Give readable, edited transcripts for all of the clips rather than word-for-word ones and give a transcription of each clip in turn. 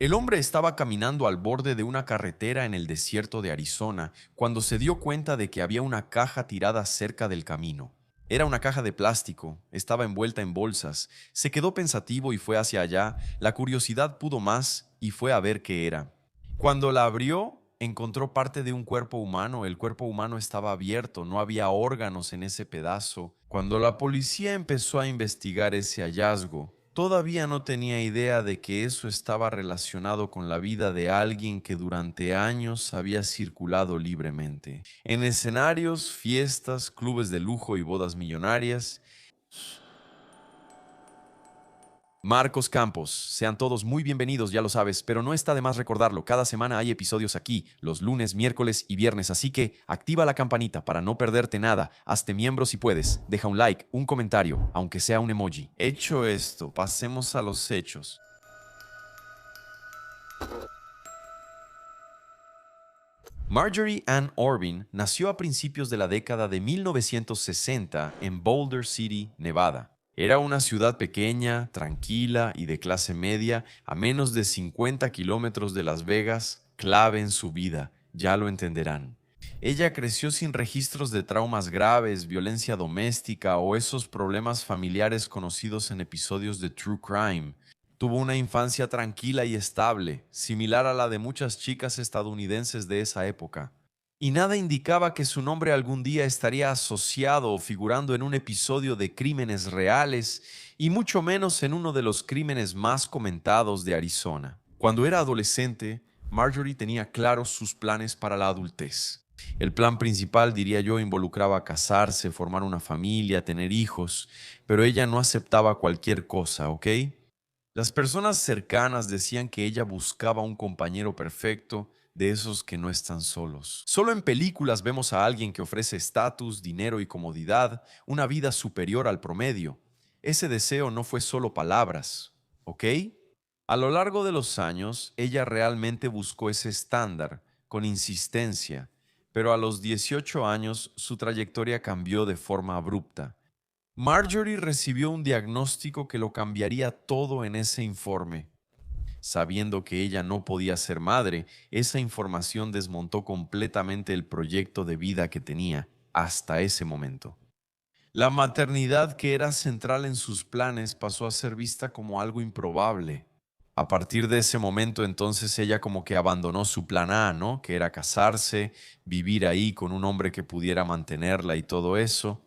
El hombre estaba caminando al borde de una carretera en el desierto de Arizona cuando se dio cuenta de que había una caja tirada cerca del camino. Era una caja de plástico, estaba envuelta en bolsas. Se quedó pensativo y fue hacia allá. La curiosidad pudo más y fue a ver qué era. Cuando la abrió, encontró parte de un cuerpo humano. El cuerpo humano estaba abierto, no había órganos en ese pedazo. Cuando la policía empezó a investigar ese hallazgo, todavía no tenía idea de que eso estaba relacionado con la vida de alguien que durante años había circulado libremente. En escenarios, fiestas, clubes de lujo y bodas millonarias. Marcos Campos, sean todos muy bienvenidos, ya lo sabes, pero no está de más recordarlo. Cada semana hay episodios aquí, los lunes, miércoles y viernes, así que activa la campanita para no perderte nada. Hazte miembro si puedes, deja un like, un comentario, aunque sea un emoji. Hecho esto, pasemos a los hechos. Marjorie Ann Orvin nació a principios de la década de 1960 en Boulder City, Nevada. Era una ciudad pequeña, tranquila y de clase media, a menos de 50 kilómetros de Las Vegas, clave en su vida, ya lo entenderán. Ella creció sin registros de traumas graves, violencia doméstica o esos problemas familiares conocidos en episodios de True Crime. Tuvo una infancia tranquila y estable, similar a la de muchas chicas estadounidenses de esa época. Y nada indicaba que su nombre algún día estaría asociado o figurando en un episodio de crímenes reales, y mucho menos en uno de los crímenes más comentados de Arizona. Cuando era adolescente, Marjorie tenía claros sus planes para la adultez. El plan principal, diría yo, involucraba casarse, formar una familia, tener hijos, pero ella no aceptaba cualquier cosa, ¿ok? Las personas cercanas decían que ella buscaba un compañero perfecto, de esos que no están solos. Solo en películas vemos a alguien que ofrece estatus, dinero y comodidad, una vida superior al promedio. Ese deseo no fue solo palabras, ¿ok? A lo largo de los años, ella realmente buscó ese estándar, con insistencia, pero a los 18 años su trayectoria cambió de forma abrupta. Marjorie recibió un diagnóstico que lo cambiaría todo en ese informe. Sabiendo que ella no podía ser madre, esa información desmontó completamente el proyecto de vida que tenía hasta ese momento. La maternidad que era central en sus planes pasó a ser vista como algo improbable. A partir de ese momento entonces ella como que abandonó su plan A, ¿no? Que era casarse, vivir ahí con un hombre que pudiera mantenerla y todo eso.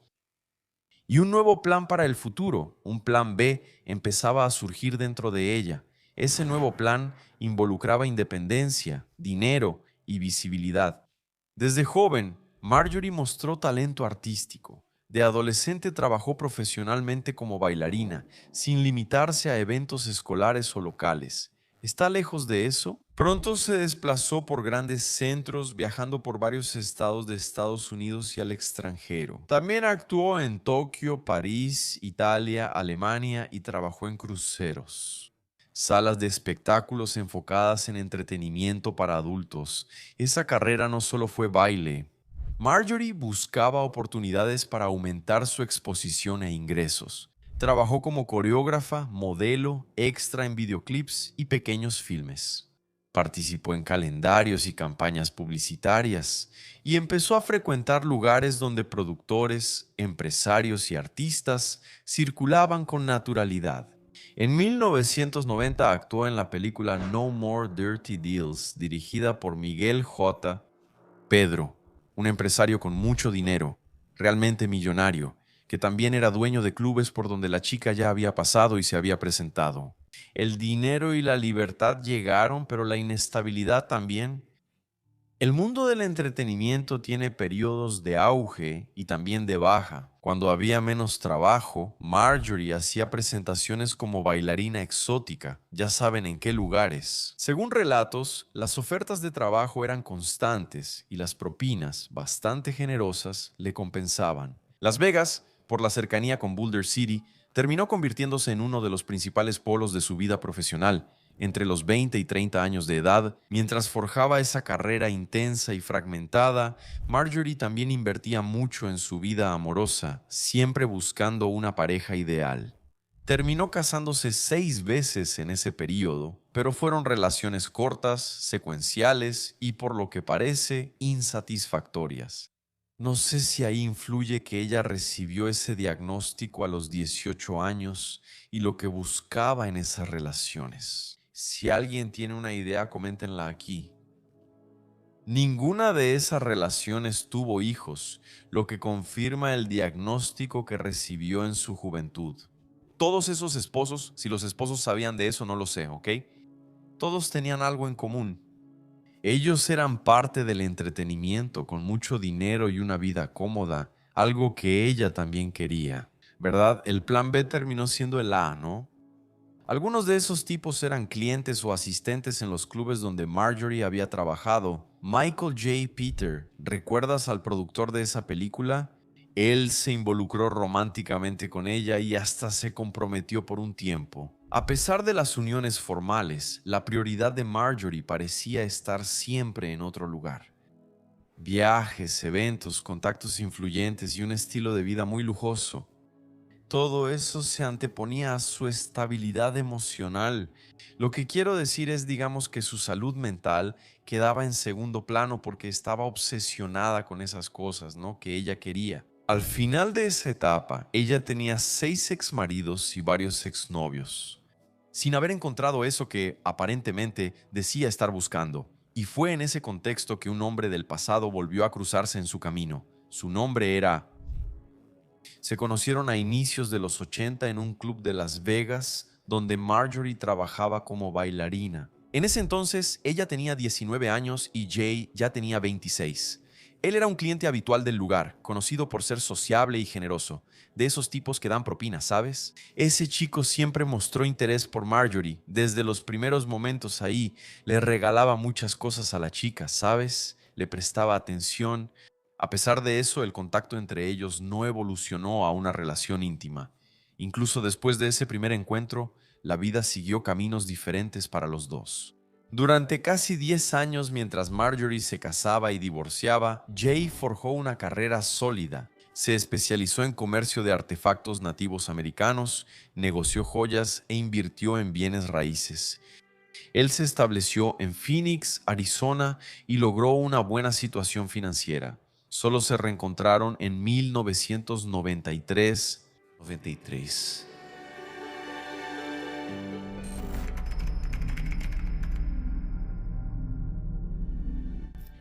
Y un nuevo plan para el futuro, un plan B, empezaba a surgir dentro de ella. Ese nuevo plan involucraba independencia, dinero y visibilidad. Desde joven, Marjorie mostró talento artístico. De adolescente trabajó profesionalmente como bailarina, sin limitarse a eventos escolares o locales. ¿Está lejos de eso? Pronto se desplazó por grandes centros, viajando por varios estados de Estados Unidos y al extranjero. También actuó en Tokio, París, Italia, Alemania y trabajó en cruceros. Salas de espectáculos enfocadas en entretenimiento para adultos. Esa carrera no solo fue baile. Marjorie buscaba oportunidades para aumentar su exposición e ingresos. Trabajó como coreógrafa, modelo, extra en videoclips y pequeños filmes. Participó en calendarios y campañas publicitarias y empezó a frecuentar lugares donde productores, empresarios y artistas circulaban con naturalidad. En 1990 actuó en la película No More Dirty Deals, dirigida por Miguel J. Pedro, un empresario con mucho dinero, realmente millonario, que también era dueño de clubes por donde la chica ya había pasado y se había presentado. El dinero y la libertad llegaron, pero la inestabilidad también. El mundo del entretenimiento tiene periodos de auge y también de baja. Cuando había menos trabajo, Marjorie hacía presentaciones como bailarina exótica, ya saben en qué lugares. Según relatos, las ofertas de trabajo eran constantes y las propinas, bastante generosas, le compensaban. Las Vegas, por la cercanía con Boulder City, terminó convirtiéndose en uno de los principales polos de su vida profesional entre los 20 y 30 años de edad. Mientras forjaba esa carrera intensa y fragmentada, Marjorie también invertía mucho en su vida amorosa, siempre buscando una pareja ideal. Terminó casándose 6 veces en ese periodo, pero fueron relaciones cortas, secuenciales y por lo que parece insatisfactorias. No sé si ahí influye que ella recibió ese diagnóstico a los 18 años y lo que buscaba en esas relaciones. Si alguien tiene una idea, coméntenla aquí. Ninguna de esas relaciones tuvo hijos, lo que confirma el diagnóstico que recibió en su juventud. Todos esos esposos, si los esposos sabían de eso, no lo sé, ¿ok? Todos tenían algo en común. Ellos eran parte del entretenimiento, con mucho dinero y una vida cómoda, algo que ella también quería. ¿Verdad? El plan B terminó siendo el A, ¿no? Algunos de esos tipos eran clientes o asistentes en los clubes donde Marjorie había trabajado. Michael J. Peter, ¿recuerdas al productor de esa película? Él se involucró románticamente con ella y hasta se comprometió por un tiempo. A pesar de las uniones formales, la prioridad de Marjorie parecía estar siempre en otro lugar. Viajes, eventos, contactos influyentes y un estilo de vida muy lujoso. Todo eso se anteponía a su estabilidad emocional. Lo que quiero decir es, digamos, que su salud mental quedaba en segundo plano porque estaba obsesionada con esas cosas, ¿no? Que ella quería. Al final de esa etapa, ella tenía 6 exmaridos y varios exnovios, sin haber encontrado eso que aparentemente decía estar buscando. Y fue en ese contexto que un hombre del pasado volvió a cruzarse en su camino. Su nombre era... Se conocieron a inicios de los 80 en un club de Las Vegas donde Marjorie trabajaba como bailarina. En ese entonces ella tenía 19 años y Jay ya tenía 26. Él era un cliente habitual del lugar, conocido por ser sociable y generoso, de esos tipos que dan propinas, ¿sabes? Ese chico siempre mostró interés por Marjorie. Desde los primeros momentos ahí, le regalaba muchas cosas a la chica, ¿sabes? Le prestaba atención. A pesar de eso, el contacto entre ellos no evolucionó a una relación íntima. Incluso después de ese primer encuentro, la vida siguió caminos diferentes para los dos. Durante casi 10 años, mientras Marjorie se casaba y divorciaba, Jay forjó una carrera sólida. Se especializó en comercio de artefactos nativos americanos, negoció joyas e invirtió en bienes raíces. Él se estableció en Phoenix, Arizona, y logró una buena situación financiera. Solo se reencontraron en 1993.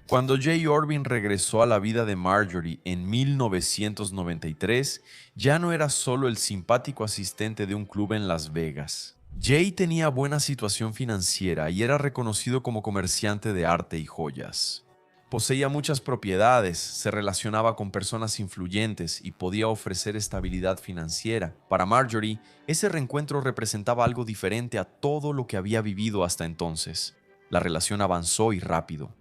Cuando Jay Orbin regresó a la vida de Marjorie en 1993, ya no era solo el simpático asistente de un club en Las Vegas. Jay tenía buena situación financiera y era reconocido como comerciante de arte y joyas. Poseía muchas propiedades, se relacionaba con personas influyentes y podía ofrecer estabilidad financiera. Para Marjorie, ese reencuentro representaba algo diferente a todo lo que había vivido hasta entonces. La relación avanzó y rápido.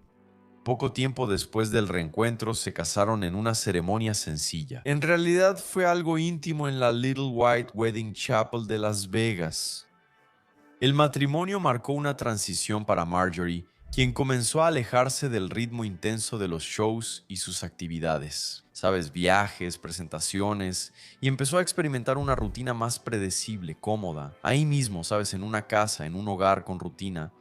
Poco tiempo después del reencuentro se casaron en una ceremonia sencilla. En realidad fue algo íntimo en la Little White Wedding Chapel de Las Vegas. El matrimonio marcó una transición para Marjorie, quien comenzó a alejarse del ritmo intenso de los shows y sus actividades. Sabes, viajes, presentaciones, y empezó a experimentar una rutina más predecible, cómoda. Ahí mismo, sabes, en una casa, en un hogar con rutina.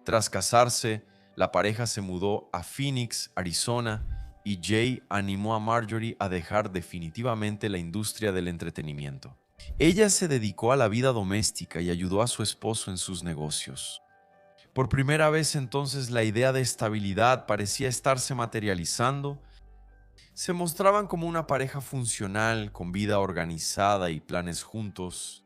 Tras casarse, la pareja se mudó a Phoenix, Arizona, y Jay animó a Marjorie a dejar definitivamente la industria del entretenimiento. Ella se dedicó a la vida doméstica y ayudó a su esposo en sus negocios. Por primera vez entonces la idea de estabilidad parecía estarse materializando. Se mostraban como una pareja funcional, con vida organizada y planes juntos.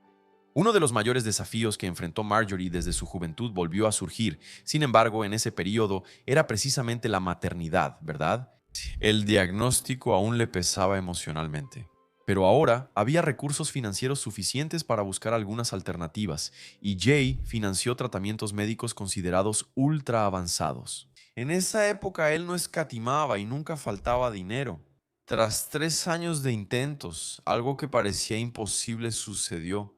Uno de los mayores desafíos que enfrentó Marjorie desde su juventud volvió a surgir. Sin embargo, en ese periodo era precisamente la maternidad, ¿verdad? El diagnóstico aún le pesaba emocionalmente. Pero ahora había recursos financieros suficientes para buscar algunas alternativas, y Jay financió tratamientos médicos considerados ultra avanzados. En esa época él no escatimaba y nunca faltaba dinero. Tras 3 años de intentos, algo que parecía imposible sucedió.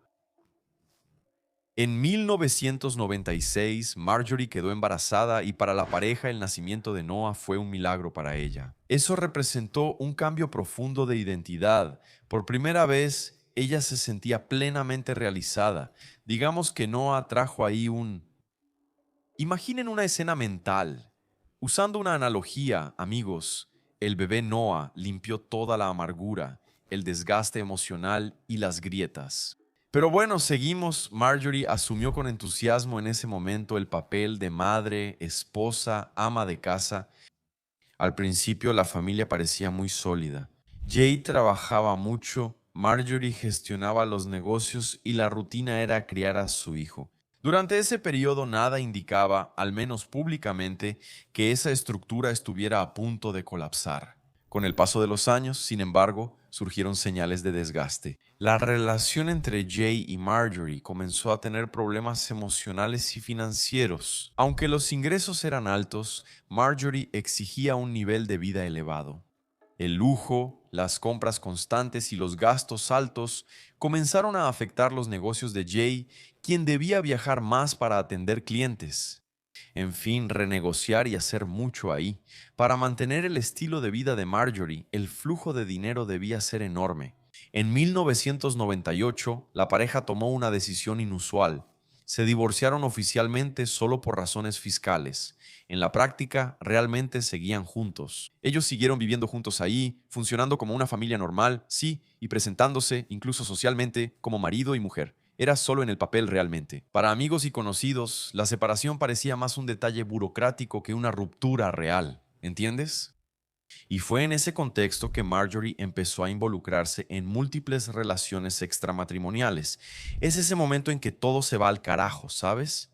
En 1996, Marjorie quedó embarazada y para la pareja el nacimiento de Noah fue un milagro para ella. Eso representó un cambio profundo de identidad. Por primera vez, ella se sentía plenamente realizada. Digamos que Noah trajo ahí un Imaginen una escena mental. Usando una analogía, amigos, el bebé Noah limpió toda la amargura, el desgaste emocional y las grietas. Pero bueno, seguimos. Marjorie asumió con entusiasmo en ese momento el papel de madre, esposa, ama de casa. Al principio la familia parecía muy sólida. Jay trabajaba mucho, Marjorie gestionaba los negocios y la rutina era criar a su hijo. Durante ese periodo nada indicaba, al menos públicamente, que esa estructura estuviera a punto de colapsar. Con el paso de los años, sin embargo, surgieron señales de desgaste. La relación entre Jay y Marjorie comenzó a tener problemas emocionales y financieros. Aunque los ingresos eran altos, Marjorie exigía un nivel de vida elevado. El lujo, las compras constantes y los gastos altos comenzaron a afectar los negocios de Jay, quien debía viajar más para atender clientes. En fin, renegociar y hacer mucho ahí. Para mantener el estilo de vida de Marjorie, el flujo de dinero debía ser enorme. En 1998, la pareja tomó una decisión inusual. Se divorciaron oficialmente solo por razones fiscales. En la práctica, realmente seguían juntos. Ellos siguieron viviendo juntos ahí, funcionando como una familia normal, sí, y presentándose, incluso socialmente, como marido y mujer. Era solo en el papel realmente. Para amigos y conocidos, la separación parecía más un detalle burocrático que una ruptura real. ¿Entiendes? Y fue en ese contexto que Marjorie empezó a involucrarse en múltiples relaciones extramatrimoniales. Es ese momento en que todo se va al carajo, ¿sabes?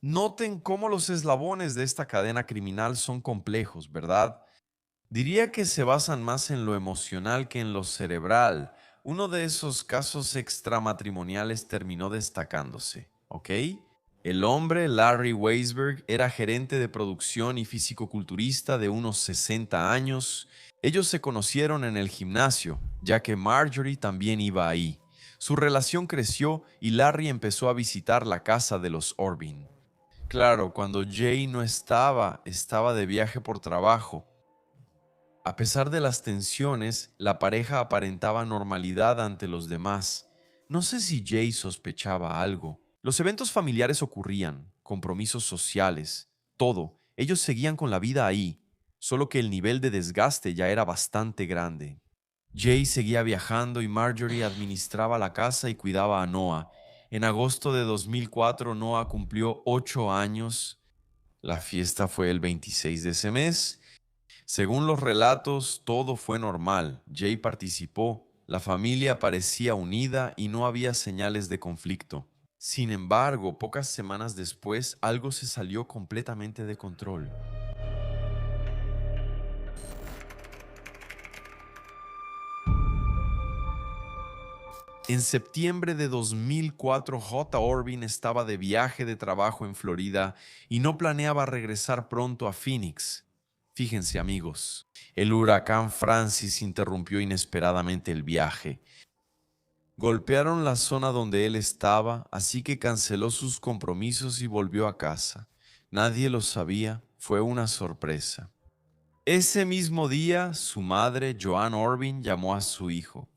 Noten cómo los eslabones de esta cadena criminal son complejos, ¿verdad? Diría que se basan más en lo emocional que en lo cerebral. Uno de esos casos extramatrimoniales terminó destacándose, ¿ok? El hombre, Larry Weisberg, era gerente de producción y fisicoculturista de unos 60 años. Ellos se conocieron en el gimnasio, ya que Marjorie también iba ahí. Su relación creció y Larry empezó a visitar la casa de los Orbin. Claro, cuando Jay no estaba de viaje por trabajo. A pesar de las tensiones, la pareja aparentaba normalidad ante los demás. No sé si Jay sospechaba algo. Los eventos familiares ocurrían, compromisos sociales, todo. Ellos seguían con la vida ahí, solo que el nivel de desgaste ya era bastante grande. Jay seguía viajando y Marjorie administraba la casa y cuidaba a Noah. En agosto de 2004, Noah cumplió 8 años. La fiesta fue el 26 de ese mes. Según los relatos, todo fue normal. Jay participó, la familia parecía unida y no había señales de conflicto. Sin embargo, pocas semanas después, algo se salió completamente de control. En septiembre de 2004, J. Orbin estaba de viaje de trabajo en Florida y no planeaba regresar pronto a Phoenix. Fíjense, amigos, el huracán Francis interrumpió inesperadamente el viaje. Golpearon la zona donde él estaba, así que canceló sus compromisos y volvió a casa. Nadie lo sabía, fue una sorpresa. Ese mismo día, su madre, Joanne Orbin, llamó a su hijo.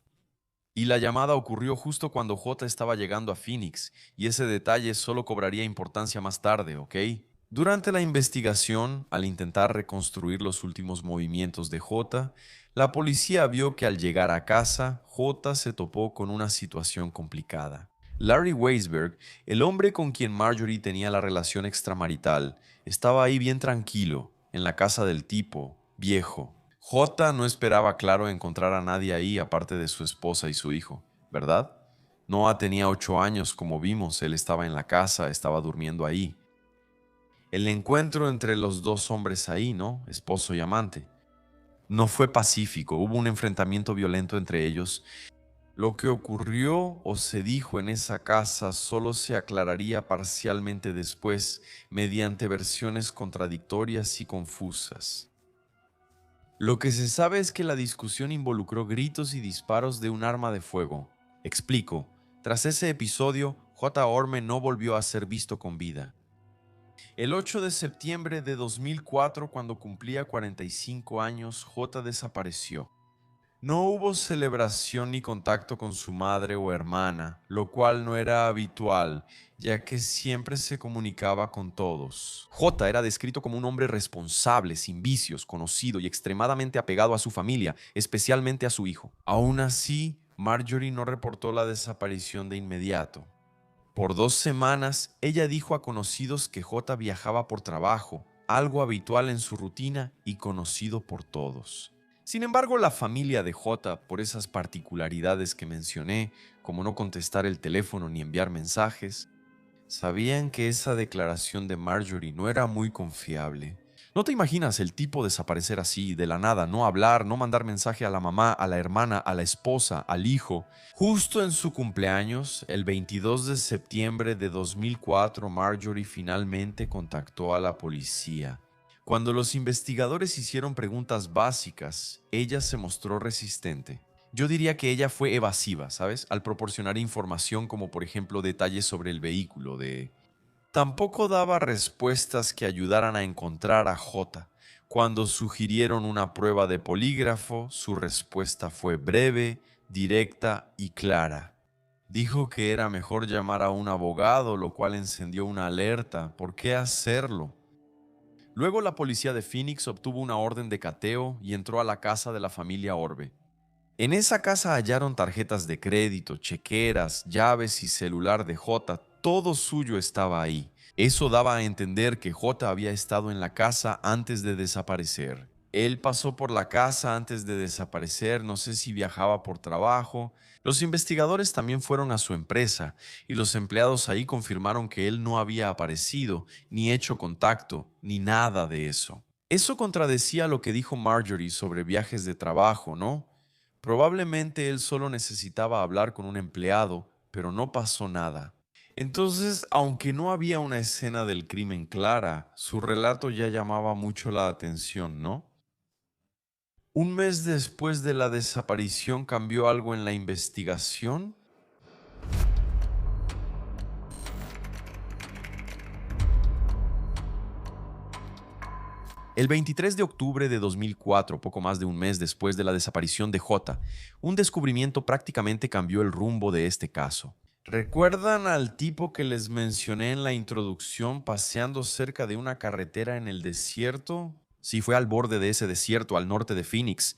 Y la llamada ocurrió justo cuando J estaba llegando a Phoenix, y ese detalle solo cobraría importancia más tarde, ¿ok? Durante la investigación, al intentar reconstruir los últimos movimientos de J, la policía vio que al llegar a casa, J se topó con una situación complicada. Larry Weisberg, el hombre con quien Marjorie tenía la relación extramarital, estaba ahí bien tranquilo, en la casa del tipo, viejo. J no esperaba, claro, encontrar a nadie ahí aparte de su esposa y su hijo, ¿verdad? Noah tenía 8 años, como vimos, él estaba en la casa, estaba durmiendo ahí. El encuentro entre los dos hombres ahí, ¿no? Esposo y amante. No fue pacífico, hubo un enfrentamiento violento entre ellos. Lo que ocurrió o se dijo en esa casa solo se aclararía parcialmente después mediante versiones contradictorias y confusas. Lo que se sabe es que la discusión involucró gritos y disparos de un arma de fuego. Explico, tras ese episodio, J. Orme no volvió a ser visto con vida. El 8 de septiembre de 2004, cuando cumplía 45 años, J desapareció. No hubo celebración ni contacto con su madre o hermana, lo cual no era habitual, ya que siempre se comunicaba con todos. J era descrito como un hombre responsable, sin vicios, conocido y extremadamente apegado a su familia, especialmente a su hijo. Aún así, Marjorie no reportó la desaparición de inmediato. Por 2 semanas, ella dijo a conocidos que J viajaba por trabajo, algo habitual en su rutina y conocido por todos. Sin embargo, la familia de J, por esas particularidades que mencioné, como no contestar el teléfono ni enviar mensajes, sabían que esa declaración de Marjorie no era muy confiable. ¿No te imaginas el tipo desaparecer así, de la nada, no hablar, no mandar mensaje a la mamá, a la hermana, a la esposa, al hijo? Justo en su cumpleaños, el 22 de septiembre de 2004, Marjorie finalmente contactó a la policía. Cuando los investigadores hicieron preguntas básicas, ella se mostró resistente. Yo diría que ella fue evasiva, ¿sabes? Al proporcionar información como por ejemplo detalles sobre el vehículo de... Tampoco daba respuestas que ayudaran a encontrar a J. Cuando sugirieron una prueba de polígrafo, su respuesta fue breve, directa y clara. Dijo que era mejor llamar a un abogado, lo cual encendió una alerta. ¿Por qué hacerlo? Luego la policía de Phoenix obtuvo una orden de cateo y entró a la casa de la familia Orbe. En esa casa hallaron tarjetas de crédito, chequeras, llaves y celular de J. Todo suyo estaba ahí. Eso daba a entender que J había estado en la casa antes de desaparecer. Él pasó por la casa antes de desaparecer, no sé si viajaba por trabajo. Los investigadores también fueron a su empresa y los empleados ahí confirmaron que él no había aparecido, ni hecho contacto, ni nada de eso. Eso contradecía lo que dijo Marjorie sobre viajes de trabajo, ¿no? Probablemente él solo necesitaba hablar con un empleado, pero no pasó nada. Entonces, aunque no había una escena del crimen clara, su relato ya llamaba mucho la atención, ¿no? Un mes después de la desaparición, ¿cambió algo en la investigación? El 23 de octubre de 2004, poco más de un mes después de la desaparición de J, un descubrimiento prácticamente cambió el rumbo de este caso. ¿Recuerdan al tipo que les mencioné en la introducción paseando cerca de una carretera en el desierto? Sí, fue al borde de ese desierto, al norte de Phoenix.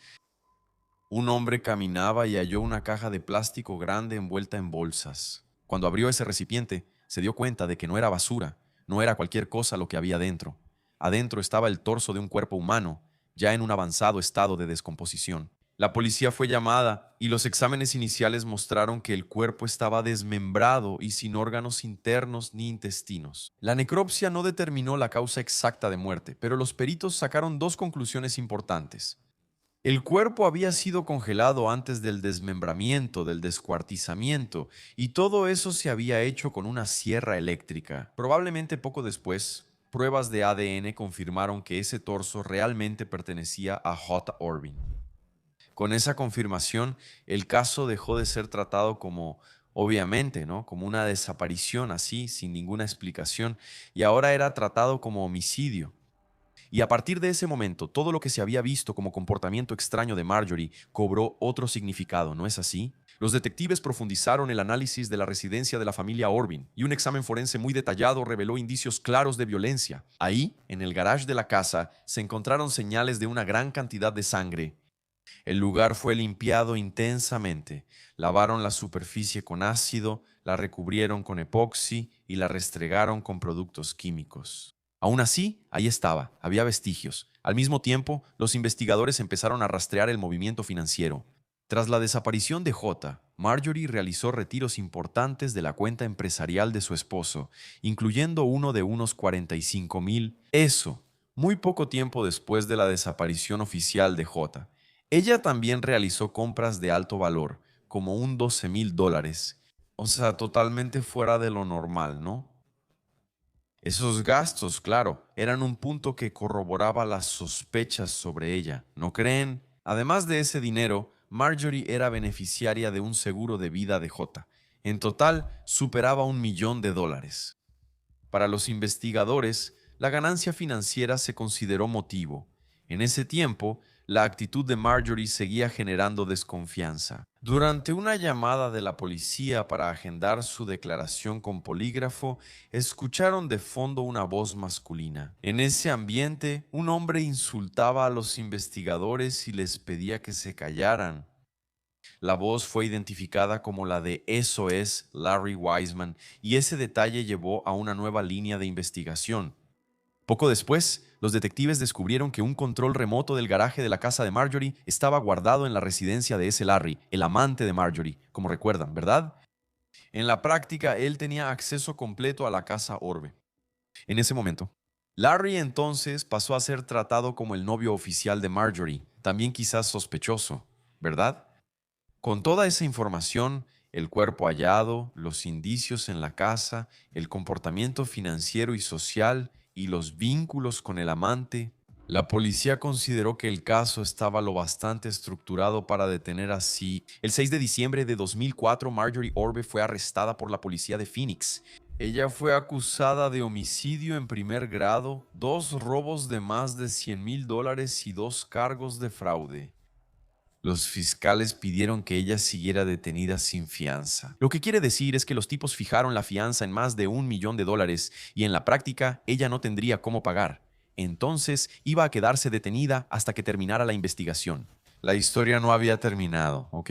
Un hombre caminaba y halló una caja de plástico grande envuelta en bolsas. Cuando abrió ese recipiente, se dio cuenta de que no era basura, no era cualquier cosa lo que había dentro. Adentro estaba el torso de un cuerpo humano, ya en un avanzado estado de descomposición. La policía fue llamada y los exámenes iniciales mostraron que el cuerpo estaba desmembrado y sin órganos internos ni intestinos. La necropsia no determinó la causa exacta de muerte, pero los peritos sacaron dos conclusiones importantes. El cuerpo había sido congelado antes del desmembramiento, del descuartizamiento, y todo eso se había hecho con una sierra eléctrica. Probablemente poco después, pruebas de ADN confirmaron que ese torso realmente pertenecía a J. Orbin. Con esa confirmación, el caso dejó de ser tratado como, obviamente, ¿no? Como una desaparición así, sin ninguna explicación, y ahora era tratado como homicidio. Y a partir de ese momento, todo lo que se había visto como comportamiento extraño de Marjorie cobró otro significado, ¿no es así? Los detectives profundizaron el análisis de la residencia de la familia Orbin y un examen forense muy detallado reveló indicios claros de violencia. Ahí, en el garage de la casa, se encontraron señales de una gran cantidad de sangre. El lugar fue limpiado intensamente. Lavaron la superficie con ácido, la recubrieron con epoxi y la restregaron con productos químicos. Aún así, ahí estaba, había vestigios. Al mismo tiempo, los investigadores empezaron a rastrear el movimiento financiero. Tras la desaparición de J, Marjorie realizó retiros importantes de la cuenta empresarial de su esposo, incluyendo uno de unos 45,000. Eso, muy poco tiempo después de la desaparición oficial de J. Ella también realizó compras de alto valor, como un $12,000. O sea, totalmente fuera de lo normal, ¿no? Esos gastos, claro, eran un punto que corroboraba las sospechas sobre ella, ¿no creen? Además de ese dinero, Marjorie era beneficiaria de un seguro de vida de J. En total, superaba $1,000,000. Para los investigadores, la ganancia financiera se consideró motivo. En ese tiempo, La actitud de Marjorie seguía generando desconfianza. Durante una llamada de la policía para agendar su declaración con polígrafo, escucharon de fondo una voz masculina. En ese ambiente, un hombre insultaba a los investigadores y les pedía que se callaran. La voz fue identificada como la de Eso es Larry Wiseman, y ese detalle llevó a una nueva línea de investigación. Poco después, los detectives descubrieron que un control remoto del garaje de la casa de Marjorie estaba guardado en la residencia de ese Larry, el amante de Marjorie, como recuerdan, ¿verdad? En la práctica, él tenía acceso completo a la casa Orbe. En ese momento, Larry entonces pasó a ser tratado como el novio oficial de Marjorie, también quizás sospechoso, ¿verdad? Con toda esa información, el cuerpo hallado, los indicios en la casa, el comportamiento financiero y social y los vínculos con el amante, la policía consideró que el caso estaba lo bastante estructurado para detener así. El 6 de diciembre de 2004, Marjorie Orbe fue arrestada por la policía de Phoenix. Ella fue acusada de homicidio en primer grado, 2 robos de más de $100,000 y 2 cargos de fraude. Los fiscales pidieron que ella siguiera detenida sin fianza. Lo que quiere decir es que los tipos fijaron la fianza en más de $1 millón y en la práctica ella no tendría cómo pagar. Entonces iba a quedarse detenida hasta que terminara la investigación. La historia no había terminado, ¿ok?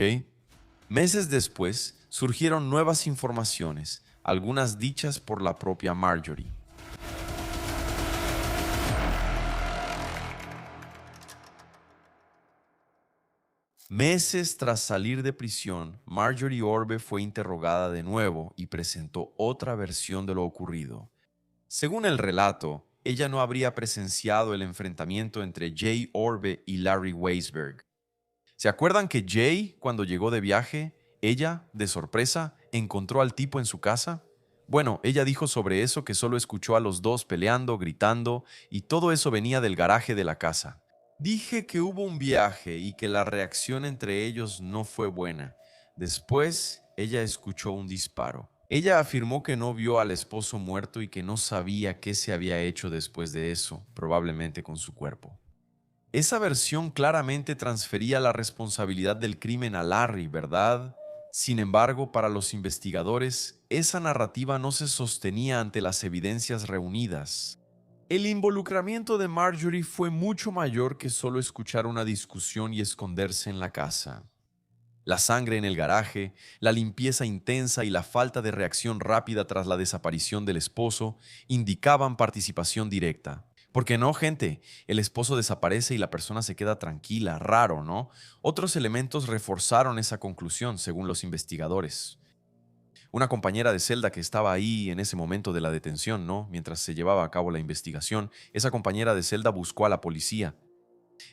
Meses después surgieron nuevas informaciones, algunas dichas por la propia Marjorie. Meses tras salir de prisión, Marjorie Orbe fue interrogada de nuevo y presentó otra versión de lo ocurrido. Según el relato, ella no habría presenciado el enfrentamiento entre Jay Orbe y Larry Weisberg. ¿Se acuerdan que Jay, cuando llegó de viaje, ella, de sorpresa, encontró al tipo en su casa? Bueno, ella dijo sobre eso que solo escuchó a los dos peleando, gritando, y todo eso venía del garaje de la casa. Dije que hubo un viaje y que la reacción entre ellos no fue buena. Después, ella escuchó un disparo. Ella afirmó que no vio al esposo muerto y que no sabía qué se había hecho después de eso, probablemente con su cuerpo. Esa versión claramente transfería la responsabilidad del crimen a Larry, ¿verdad? Sin embargo, para los investigadores, esa narrativa no se sostenía ante las evidencias reunidas. El involucramiento de Marjorie fue mucho mayor que solo escuchar una discusión y esconderse en la casa. La sangre en el garaje, la limpieza intensa y la falta de reacción rápida tras la desaparición del esposo indicaban participación directa. Porque no, gente, el esposo desaparece y la persona se queda tranquila, raro, ¿no? Otros elementos reforzaron esa conclusión, según los investigadores. Una compañera de celda que estaba ahí en ese momento de la detención, ¿no? Mientras se llevaba a cabo la investigación, esa compañera de celda buscó a la policía.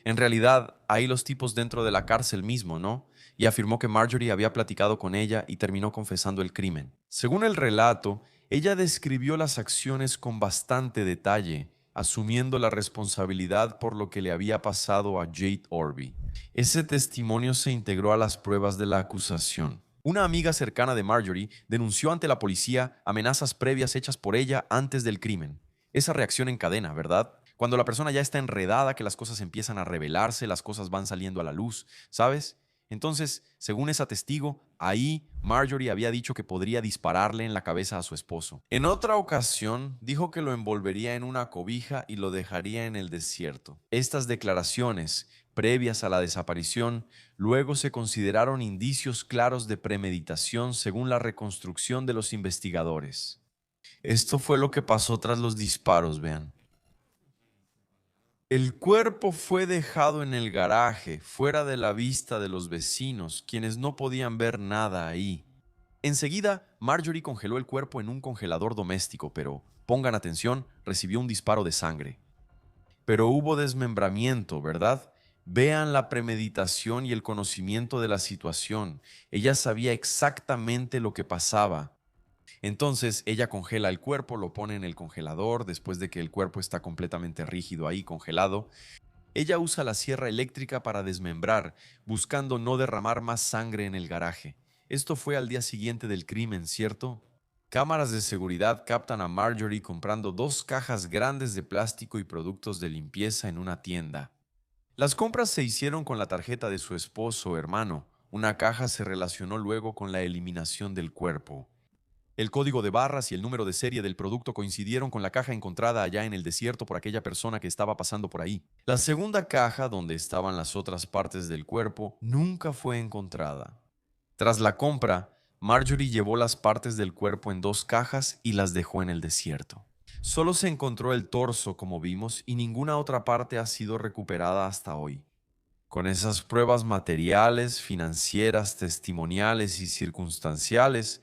En realidad, ahí los tipos dentro de la cárcel mismo, ¿no? Y afirmó que Marjorie había platicado con ella y terminó confesando el crimen. Según el relato, ella describió las acciones con bastante detalle, asumiendo la responsabilidad por lo que le había pasado a Jade Orbe. Ese testimonio se integró a las pruebas de la acusación. Una amiga cercana de Marjorie denunció ante la policía amenazas previas hechas por ella antes del crimen. Esa reacción en cadena, ¿verdad? Cuando la persona ya está enredada, que las cosas empiezan a revelarse, las cosas van saliendo a la luz, ¿sabes? Entonces, según esa testigo, ahí Marjorie había dicho que podría dispararle en la cabeza a su esposo. En otra ocasión, dijo que lo envolvería en una cobija y lo dejaría en el desierto. Estas declaraciones, previas a la desaparición, luego se consideraron indicios claros de premeditación según la reconstrucción de los investigadores. Esto fue lo que pasó tras los disparos, vean. El cuerpo fue dejado en el garaje, fuera de la vista de los vecinos, quienes no podían ver nada ahí. Enseguida, Marjorie congeló el cuerpo en un congelador doméstico, pero, pongan atención, recibió un disparo de sangre. Pero hubo desmembramiento, ¿verdad? Vean la premeditación y el conocimiento de la situación. Ella sabía exactamente lo que pasaba. Entonces ella congela el cuerpo, lo pone en el congelador después de que el cuerpo está completamente rígido ahí, congelado. Ella usa la sierra eléctrica para desmembrar, buscando no derramar más sangre en el garaje. Esto fue al día siguiente del crimen, ¿cierto? Cámaras de seguridad captan a Marjorie comprando 2 cajas grandes de plástico y productos de limpieza en una tienda. Las compras se hicieron con la tarjeta de su esposo o hermano. Una caja se relacionó luego con la eliminación del cuerpo. El código de barras y el número de serie del producto coincidieron con la caja encontrada allá en el desierto por aquella persona que estaba pasando por ahí. La segunda caja, donde estaban las otras partes del cuerpo, nunca fue encontrada. Tras la compra, Marjorie llevó las partes del cuerpo en dos cajas y las dejó en el desierto. Solo se encontró el torso, como vimos, y ninguna otra parte ha sido recuperada hasta hoy. Con esas pruebas materiales, financieras, testimoniales y circunstanciales,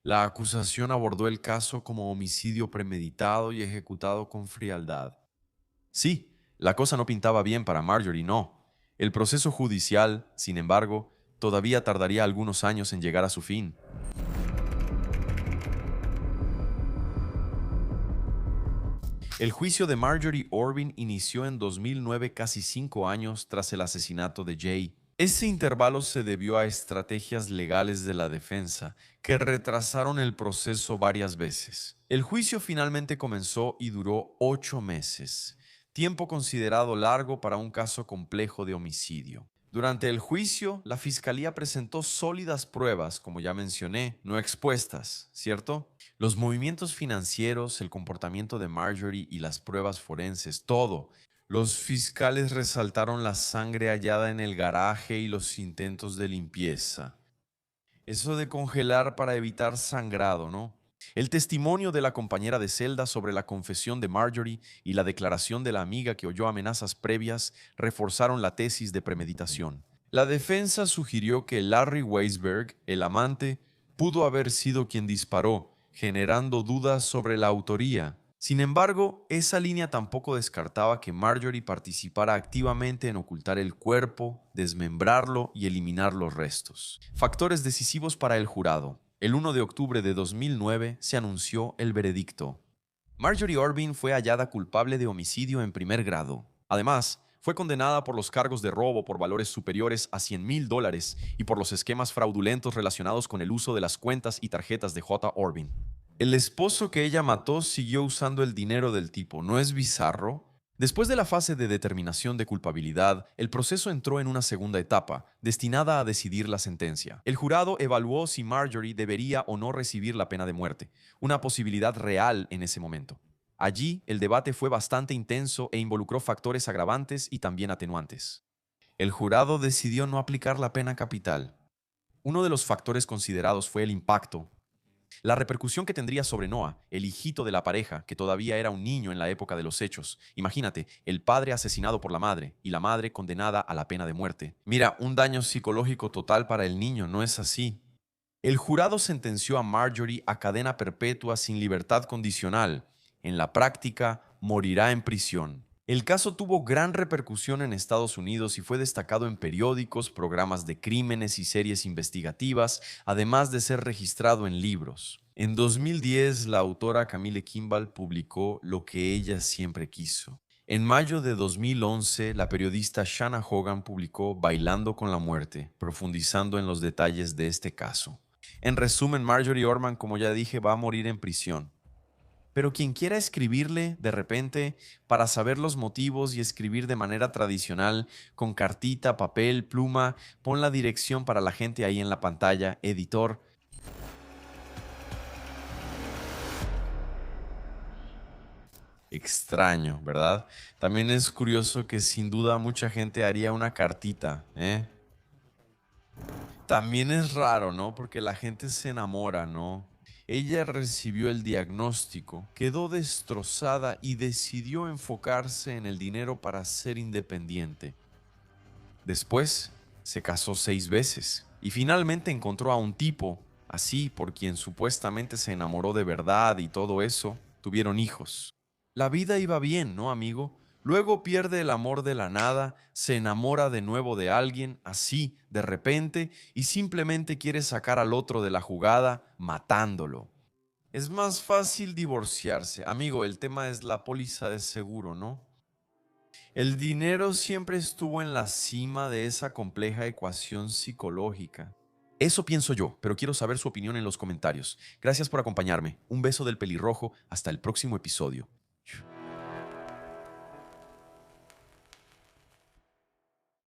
la acusación abordó el caso como homicidio premeditado y ejecutado con frialdad. Sí, la cosa no pintaba bien para Marjorie, no. El proceso judicial, sin embargo, todavía tardaría algunos años en llegar a su fin. El juicio de Marjorie Orvin inició en 2009, casi 5 años tras el asesinato de Jay. Ese intervalo se debió a estrategias legales de la defensa que retrasaron el proceso varias veces. El juicio finalmente comenzó y duró 8 meses, tiempo considerado largo para un caso complejo de homicidio. Durante el juicio, la fiscalía presentó sólidas pruebas, como ya mencioné, no expuestas, ¿cierto? Los movimientos financieros, el comportamiento de Marjorie y las pruebas forenses, todo. Los fiscales resaltaron la sangre hallada en el garaje y los intentos de limpieza. Eso de congelar para evitar sangrado, ¿no? El testimonio de la compañera de celda sobre la confesión de Marjorie y la declaración de la amiga que oyó amenazas previas reforzaron la tesis de premeditación. La defensa sugirió que Larry Weisberg, el amante, pudo haber sido quien disparó, generando dudas sobre la autoría. Sin embargo, esa línea tampoco descartaba que Marjorie participara activamente en ocultar el cuerpo, desmembrarlo y eliminar los restos. Factores decisivos para el jurado. El 1 de octubre de 2009 se anunció el veredicto. Marjorie Orvin fue hallada culpable de homicidio en primer grado. Además, fue condenada por los cargos de robo por valores superiores a $100,000 y por los esquemas fraudulentos relacionados con el uso de las cuentas y tarjetas de J. Orvin. El esposo que ella mató siguió usando el dinero del tipo. ¿No es bizarro? Después de la fase de determinación de culpabilidad, el proceso entró en una segunda etapa, destinada a decidir la sentencia. El jurado evaluó si Marjorie debería o no recibir la pena de muerte, una posibilidad real en ese momento. Allí, el debate fue bastante intenso e involucró factores agravantes y también atenuantes. El jurado decidió no aplicar la pena capital. Uno de los factores considerados fue el impacto. La repercusión que tendría sobre Noah, el hijito de la pareja, que todavía era un niño en la época de los hechos. Imagínate, el padre asesinado por la madre y la madre condenada a la pena de muerte. Mira, un daño psicológico total para el niño, ¿no es así? El jurado sentenció a Marjorie a cadena perpetua sin libertad condicional. En la práctica, morirá en prisión. El caso tuvo gran repercusión en Estados Unidos y fue destacado en periódicos, programas de crímenes y series investigativas, además de ser registrado en libros. En 2010, la autora Camille Kimball publicó Lo que ella siempre quiso. En mayo de 2011, la periodista Shanna Hogan publicó Bailando con la muerte, profundizando en los detalles de este caso. En resumen, Marjorie Orman, como ya dije, va a morir en prisión. Pero quien quiera escribirle de repente para saber los motivos y escribir de manera tradicional, con cartita, papel, pluma, pon la dirección para la gente ahí en la pantalla, editor. Extraño, ¿verdad? También es curioso que sin duda mucha gente haría una cartita, ¿eh? También es raro, ¿no? Porque la gente se enamora, ¿no? Ella recibió el diagnóstico, quedó destrozada y decidió enfocarse en el dinero para ser independiente. Después, se casó 6 veces y finalmente encontró a un tipo, así por quien supuestamente se enamoró de verdad y todo eso, tuvieron hijos. La vida iba bien, ¿no, amigo? Luego pierde el amor de la nada, se enamora de nuevo de alguien, así, de repente, y simplemente quiere sacar al otro de la jugada, matándolo. Es más fácil divorciarse. Amigo, el tema es la póliza de seguro, ¿no? El dinero siempre estuvo en la cima de esa compleja ecuación psicológica. Eso pienso yo, pero quiero saber su opinión en los comentarios. Gracias por acompañarme. Un beso del pelirrojo. Hasta el próximo episodio.